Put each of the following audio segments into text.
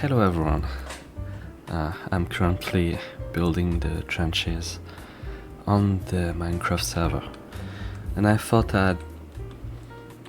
Hello everyone. I'm currently building the trenches on the Minecraft server, and I thought I'd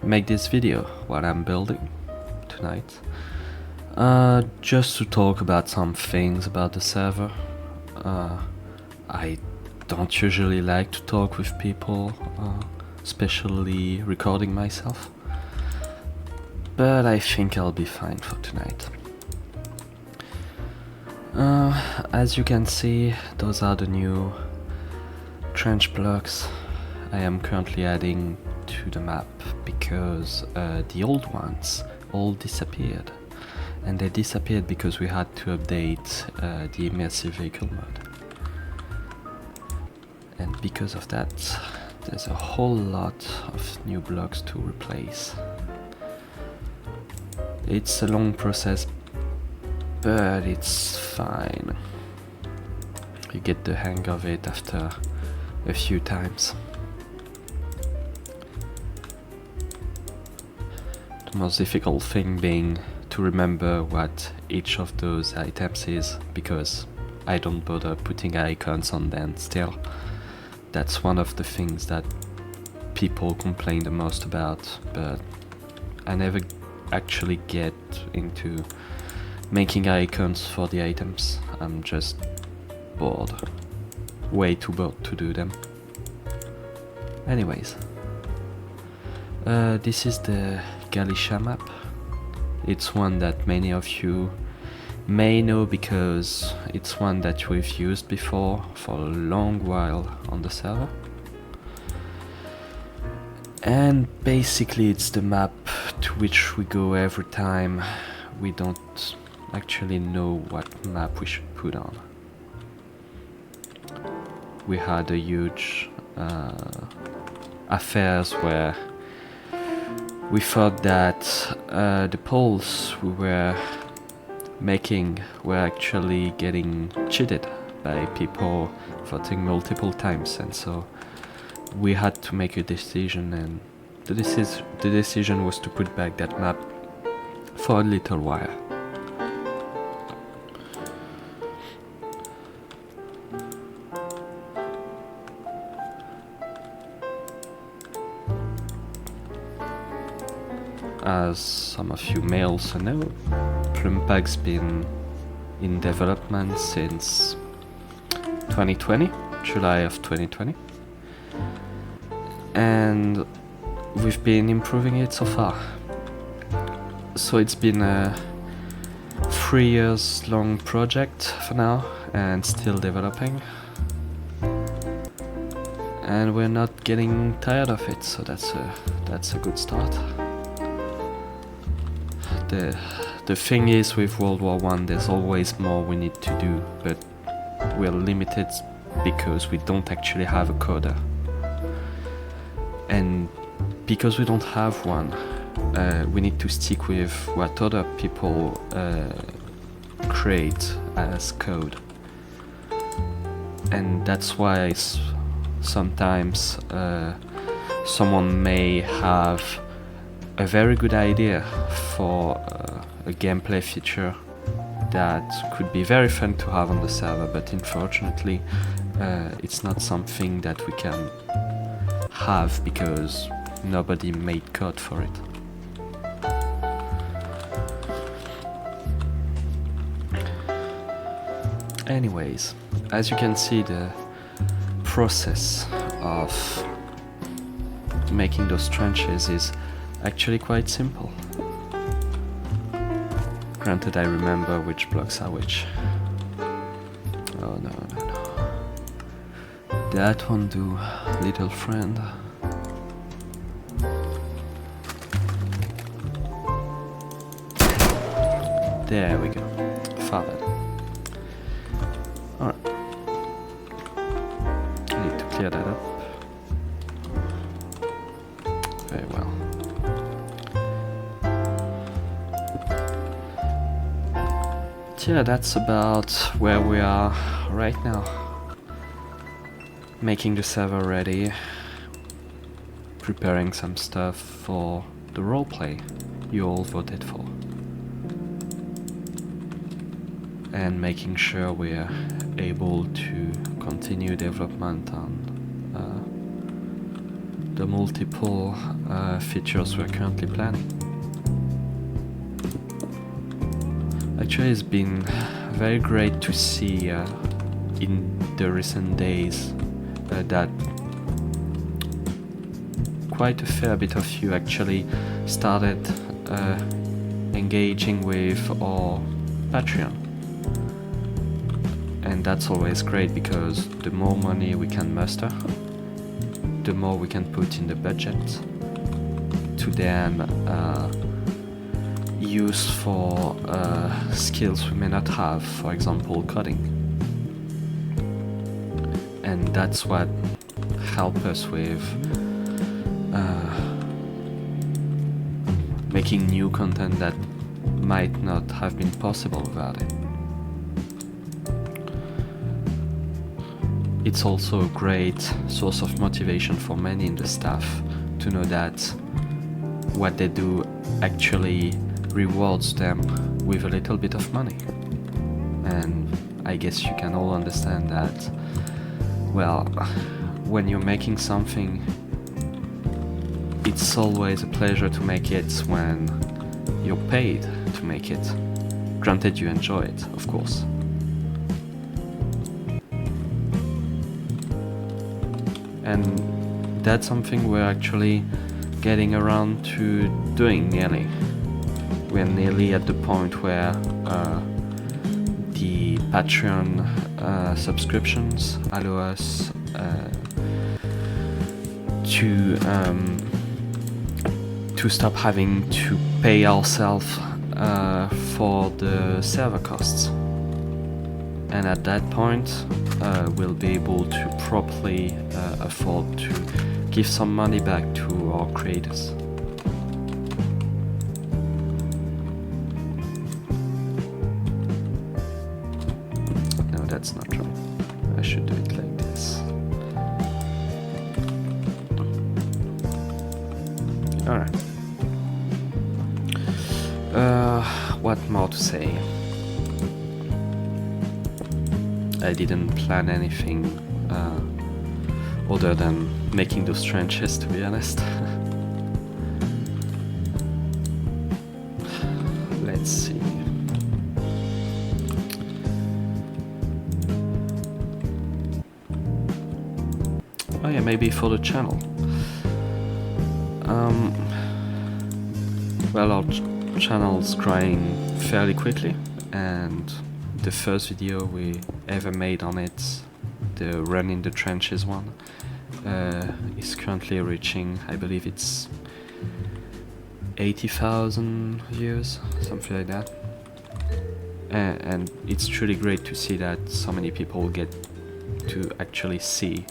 make this video while I'm building tonight, just to talk about some things about the server. I don't usually like to talk with people, especially recording myself, but I think I'll be fine for tonight. As you can see, those are the new trench blocks I am currently adding to the map because the old ones all disappeared, and they disappeared because we had to update the immersive vehicle mode, and because of that there's a whole lot of new blocks to replace. It's a long process, but it's fine. You get the hang of it after a few times. The most difficult thing being to remember what each of those items is, because I don't bother putting icons on them still. That's one of the things that people complain the most about, but I never actually get into making icons for the items. I'm just bored. Way too bored to do them. Anyways, this is the Galicia map. It's one that many of you may know because it's one that we've used before for a long while on the server. And basically it's the map to which we go every time we don't actually know what map we should put on. We had a huge affairs where we thought that the polls we were making were actually getting cheated by people voting multiple times, and so we had to make a decision, and the decision was to put back that map for a little while. As some of you may also know, PlumePack's been in development since 2020, July of 2020, and we've been improving it so far. So it's been a 3 years long project for now, and still developing, and we're not getting tired of it, so that's a good start. The thing is, with World War I, there's always more we need to do, but we're limited because we don't actually have a coder. And because we don't have one, we need to stick with what other people create as code. And that's why sometimes someone may have a very good idea for a gameplay feature that could be very fun to have on the server, but unfortunately it's not something that we can have because nobody made code for it. Anyways, as you can see, the process of making those trenches is actually quite simple. Granted, I remember which blocks are which. Oh no. That won't do, little friend. There we go. Far better. Alright. I need to clear that up. Very well. Yeah, that's about where we are right now. Making the server ready, preparing some stuff for the roleplay you all voted for. and making sure we're able to continue development on the multiple features we're currently planning. Actually, it's been very great to see in the recent days that quite a fair bit of you actually started engaging with our Patreon. And that's always great, because the more money we can muster, the more we can put in the budget to then use for skills we may not have, for example coding. And that's what helps us with making new content that might not have been possible without it. It's also a great source of motivation for many in the staff to know that what they do actually rewards them with a little bit of money. And I guess you can all understand that, well, when you're making something, it's always a pleasure to make it when you're paid to make it. Granted, you enjoy it, of course. And that's something we're actually getting around to doing nearly. We're nearly at the point where the Patreon subscriptions allow us to stop having to pay ourselves for the server costs. And at that point, we'll be able to properly afford to give some money back to our creators. No, that's not right. I should do it like this. Alright. What more to say? I didn't plan anything other than making those trenches, to be honest. Let's see. Oh yeah, maybe for the channel. Well, our channel's growing fairly quickly, and the first video we ever made on it, the Run in the Trenches one, is currently reaching, I believe it's 80,000 views, something like that. And it's truly great to see that so many people get to actually see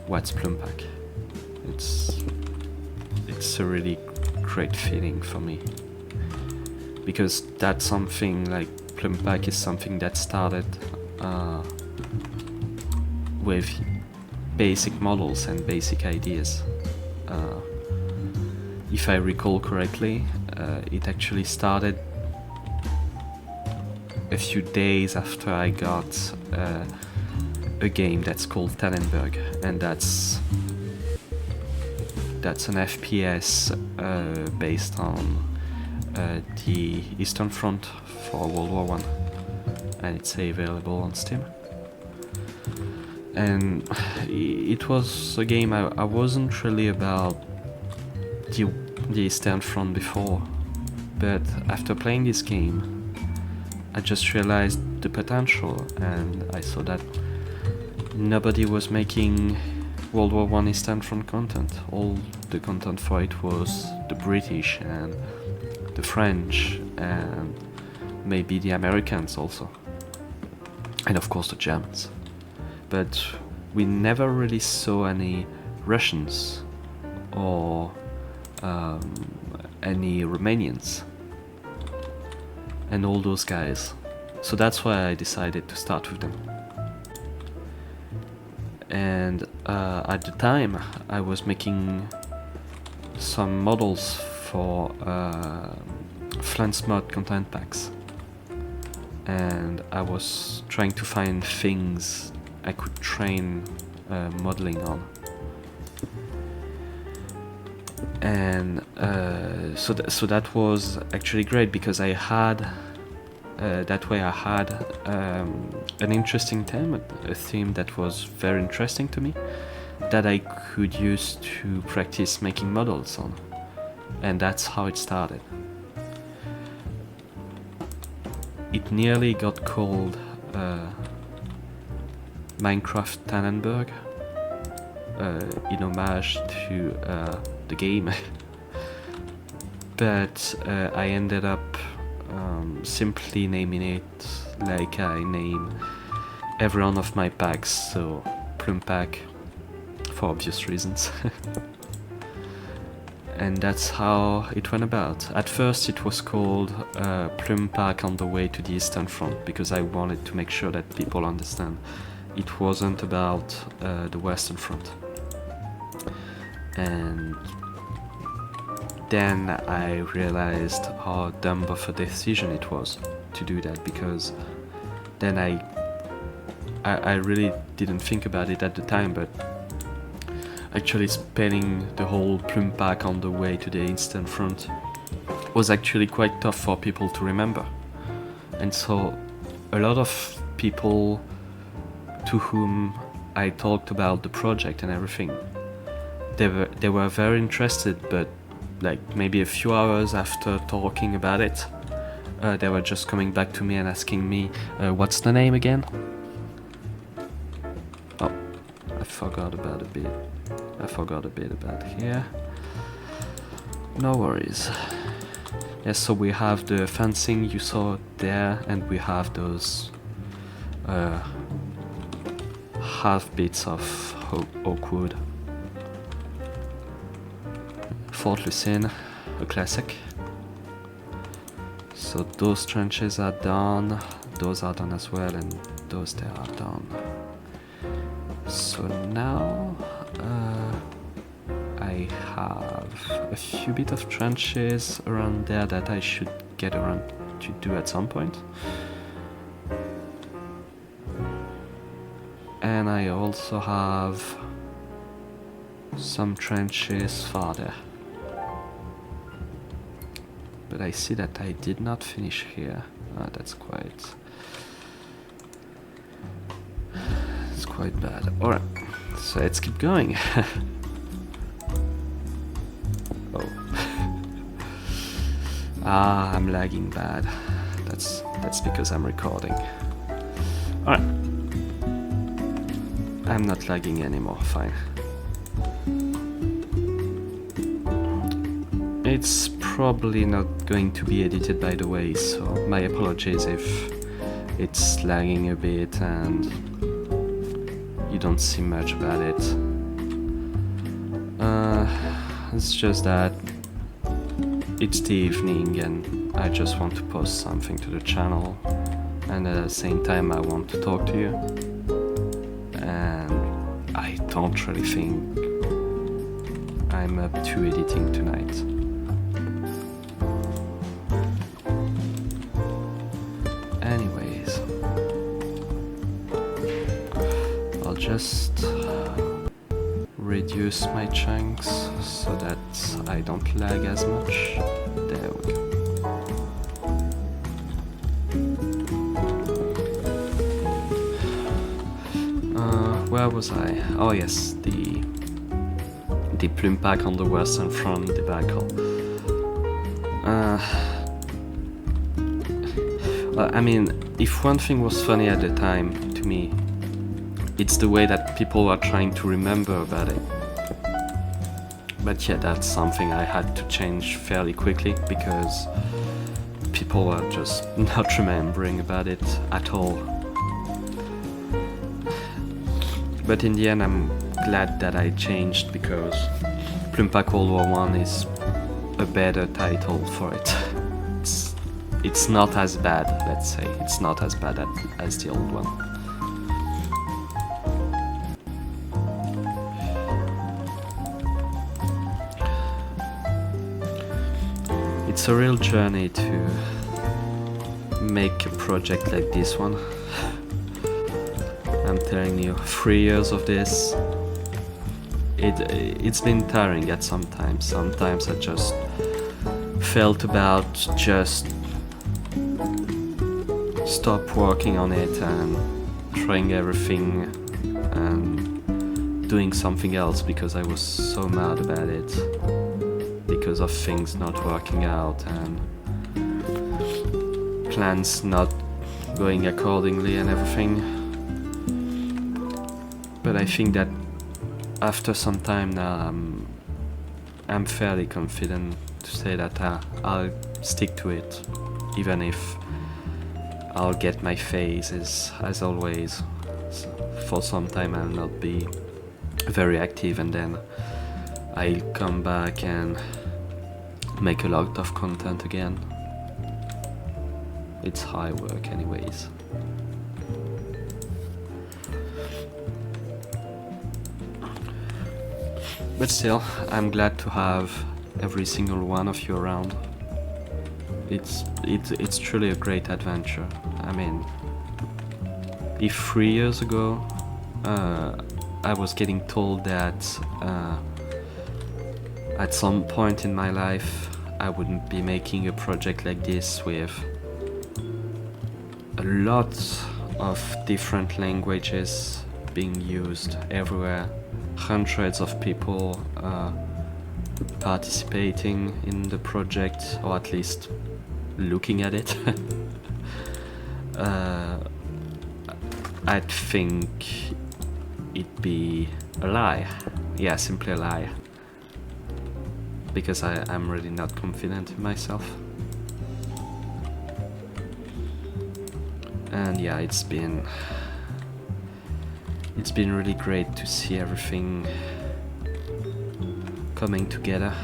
what's PlumePack. It's a really great feeling for me, because that's something like PlumePack is something that started with basic models and basic ideas. If I recall correctly, it actually started a few days after I got a game that's called Tannenberg, and that's an FPS based on the Eastern Front for World War I, and it's available on Steam. And it was a game I wasn't really about the Eastern Front before, but after playing this game, I just realized the potential, and I saw that nobody was making World War I Eastern Front content. All the content for it was the British and the French and maybe the Americans also, and of course the Germans. But we never really saw any Russians or any Romanians and all those guys. So that's why I decided to start with them. And at the time I was making some models for Flans mod content packs, and I was trying to find things I could train modeling on. And so that was actually great, because I had that way I had an interesting theme, a theme that was very interesting to me, that I could use to practice making models on, and that's how it started. It nearly got called Minecraft Tannenberg, in homage to the game, but I ended up simply naming it like I name every one of my packs, so PlumePack, for obvious reasons. And that's how it went about. At first it was called PlumePack on the way to the Eastern Front, because I wanted to make sure that people understand it wasn't about the Western Front. And then I realized how dumb of a decision it was to do that, because then I really didn't think about it at the time, but actually spelling the whole PlumePack on the way to the Eastern Front was actually quite tough for people to remember. And so a lot of people to whom I talked about the project and everything, they were very interested, but like maybe a few hours after talking about it, they were just coming back to me and asking me, what's the name again? Oh, I forgot about a bit about here. No worries. Yes, so we have the fencing you saw there, and we have those half bits of oak wood. Fort Lucine, a classic. So those trenches are done, those are done as well, and those there are done. So now I have a few bit of trenches around there that I should get around to do at some point. And I also have some trenches farther. But I see that I did not finish here. That's quite bad. Alright, so let's keep going. Oh. I'm lagging bad. That's because I'm recording. Alright. I'm not lagging anymore, fine. It's probably not going to be edited, by the way, so my apologies if it's lagging a bit and you don't see much about it. It's just that it's the evening and I just want to post something to the channel, and at the same time I want to talk to you, and I don't really think I'm up to editing tonight. Anyways, I'll just reduce my chunks so that I don't lag as much. There we go. Where was I? Oh yes, the PlumePack on the Western Front debacle. I mean, if one thing was funny at the time to me, it's the way that people are trying to remember about it. But yeah, that's something I had to change fairly quickly, because people are just not remembering about it at all. But in the end, I'm glad that I changed, because PlumePack World War I is a better title for it. It's not as bad, let's say. It's not as bad as the old one. It's a real journey to make a project like this one. I'm telling you, 3 years of this, it's been tiring at some times. Sometimes I just felt about just stop working on it and trying everything and doing something else, because I was so mad about it, because of things not working out and plans not going accordingly and everything. But I think that after some time now, I'm fairly confident to say that I'll stick to it, even if I'll get my phases, as always. So for some time I'll not be very active, and then I'll come back and make a lot of content again. It's high work anyways. But still, I'm glad to have every single one of you around. It's truly a great adventure. I mean, if 3 years ago I was getting told that at some point in my life I wouldn't be making a project like this with a lot of different languages being used everywhere, hundreds of people participating in the project, or at least looking at it, I'd think it'd be a lie. Yeah, simply a lie. Because I'm really not confident in myself. And yeah, it's been really great to see everything coming together.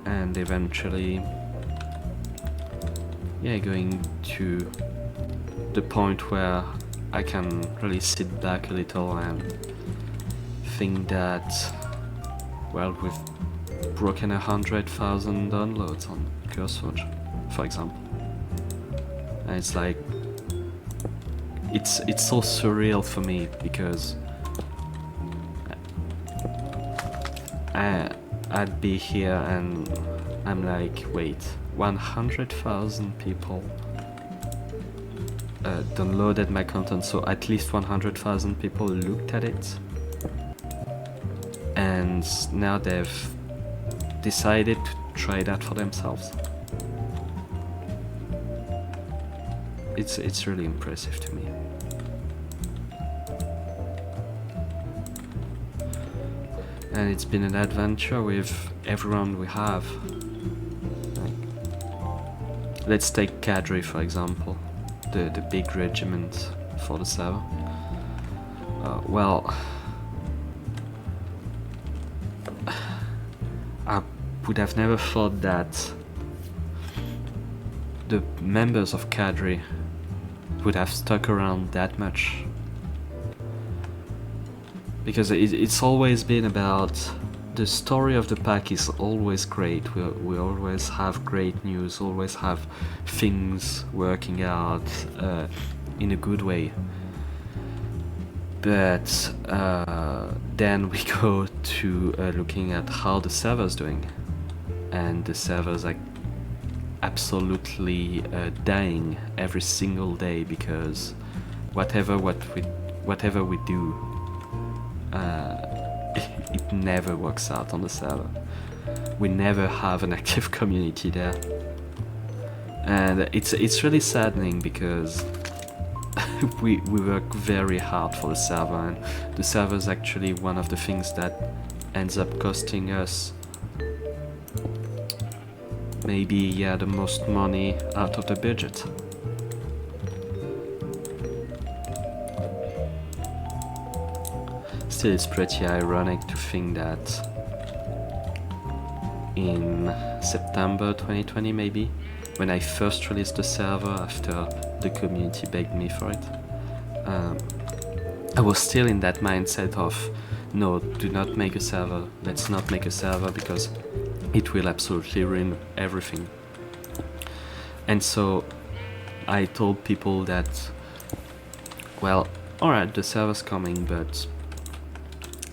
And eventually, yeah, going to the point where I can really sit back a little and think that, well, we've broken 100,000 downloads on Curseforge, for example. And it's like, it's so surreal for me, because I'd be here and I'm like, wait, 100,000 people downloaded my content, so at least 100,000 people looked at it, and now they've decided to try that for themselves. It's really impressive to me. And it's been an adventure with everyone we have. Like, let's take Cadre for example, the big regiment for the server. Well, I would have never thought that the members of Cadre would have stuck around that much. Because it's always been about, the story of the pack is always great. We always have great news, always have things working out in a good way. But then we go to looking at how the server's doing, and the servers are absolutely dying every single day, because whatever we do, it never works out on the server. We never have an active community there, and it's really saddening, because we work very hard for the server, and the server is actually one of the things that ends up costing us maybe the most money out of the budget. Still, it's pretty ironic to think that in September 2020 maybe, when I first released the server after the community begged me for it, I was still in that mindset of, no, do not make a server, let's not make a server, because it will absolutely ruin everything. And so I told people that, well, alright, the server's coming, but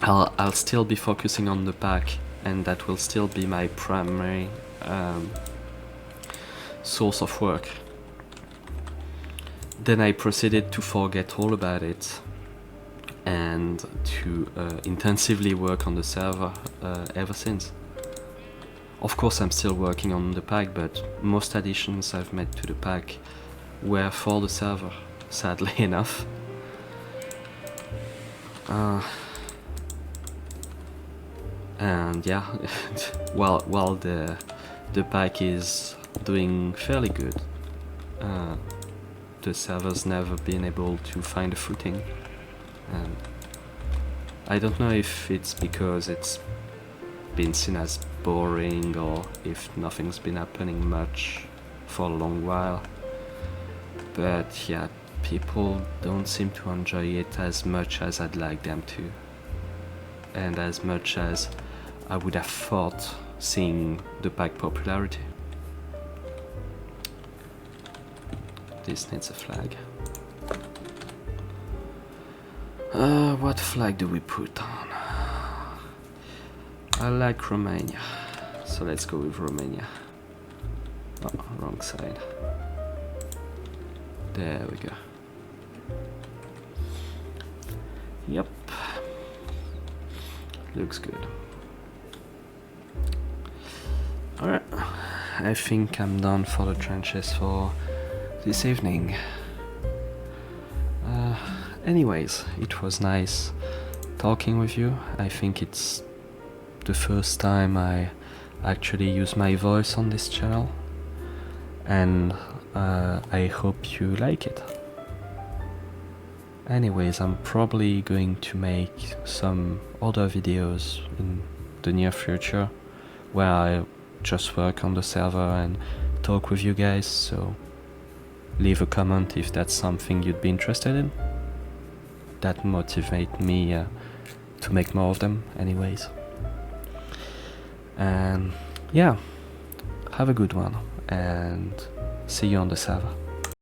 I'll still be focusing on the pack, and that will still be my primary source of work. Then I proceeded to forget all about it and to intensively work on the server ever since. Of course, I'm still working on the pack, but most additions I've made to the pack were for the server, sadly enough. And yeah, while the pack is doing fairly good, the server's never been able to find a footing. And I don't know if it's because it's been seen as boring or if nothing's been happening much for a long while, but yeah, people don't seem to enjoy it as much as I'd like them to, and as much as I would have thought seeing the pack popularity. This needs a flag. What flag do we put on? I like Romania, so let's go with Romania. Oh, wrong side. There we go. Yep. Looks good. Alright, I think I'm done for the trenches for this evening. Anyways, it was nice talking with you. I think it's the first time I actually use my voice on this channel, and I hope you like it. Anyways, I'm probably going to make some other videos in the near future where I just work on the server and talk with you guys, so leave a comment if that's something you'd be interested in. That motivates me to make more of them anyways. And yeah, have a good one and see you on the server.